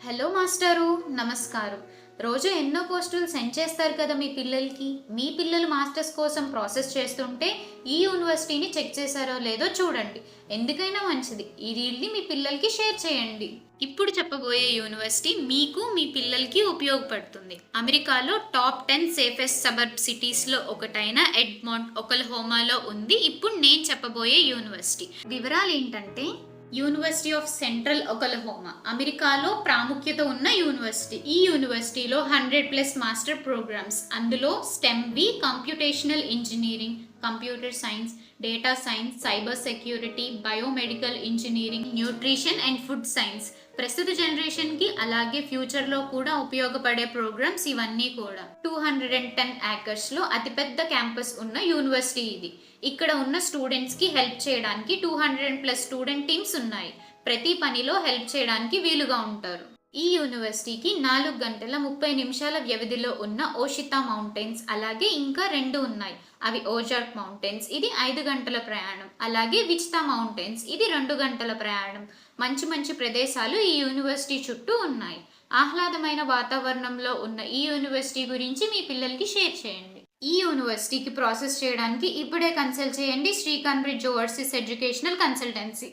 Hello మాస్టారు, నమస్కారం. రోజు ఎన్నో పోస్టులు సెండ్ చేస్తారు కదా మీ పిల్లలకి. మీ పిల్లలు మాస్టర్స్ కోసం ప్రాసెస్ చేస్తుంటే ఈ యూనివర్సిటీని చెక్ చేశారో లేదో చూడండి. ఎందుకైనా మంచిది ఈ రీల్ని మీ పిల్లలకి షేర్ చేయండి. ఇప్పుడు చెప్పబోయే యూనివర్సిటీ మీకు మీ పిల్లలకి ఉపయోగపడుతుంది. అమెరికాలో టాప్ 10 సేఫెస్ట్ సబర్బ్ సిటీస్లో ఒకటైన ఎడ్మాంట్, ఒక్లహోమాలో ఉంది ఇప్పుడు నేను చెప్పబోయే యూనివర్సిటీ. వివరాలు ఏంటంటే, యూనివర్సిటీ ఆఫ్ సెంట్రల్ ఒక్లహోమా అమెరికాలో ప్రాముఖ్యత ఉన్న యూనివర్సిటీ. ఈ యూనివర్సిటీలో 100+ మాస్టర్ ప్రోగ్రామ్స్, అందులో స్టెమ్వి, computational engineering, computer science, data science, cyber security, biomedical engineering, nutrition and food science. ప్రస్తుత జనరేషన్కి అలాగే ఫ్యూచర్లో కూడా ఉపయోగపడే ప్రోగ్రామ్స్ ఇవన్నీ కూడా. 210 ఏకర్స్లో అతిపెద్ద క్యాంపస్ ఉన్న యూనివర్సిటీ ఇది. ఇక్కడ ఉన్న స్టూడెంట్స్కి హెల్ప్ చేయడానికి 200+ స్టూడెంట్ టీమ్స్ ఉన్నాయి. ప్రతి పనిలో హెల్ప్ చేయడానికి వీలుగా ఉంటారు. ఈ యూనివర్సిటీకి 4 గంటల 30 నిమిషాల వ్యవధిలో ఉన్న ఓషితా మౌంటైన్స్, అలాగే ఇంకా 2 ఉన్నాయి. అవి ఓజార్క్ మౌంటైన్స్, ఇది 5 గంటల ప్రయాణం. అలాగే విచితా మౌంటైన్స్, ఇది 2 గంటల ప్రయాణం. మంచి మంచి ప్రదేశాలు ఈ యూనివర్సిటీ చుట్టూ ఉన్నాయి. ఆహ్లాదమైన వాతావరణంలో ఉన్న ఈ యూనివర్సిటీ గురించి మీ పిల్లలకి షేర్ చేయండి. ఈ యూనివర్సిటీకి ప్రాసెస్ చేయడానికి ఇప్పుడే కన్సల్ట్ చేయండి Srikanth bridge overseas educational consultancy.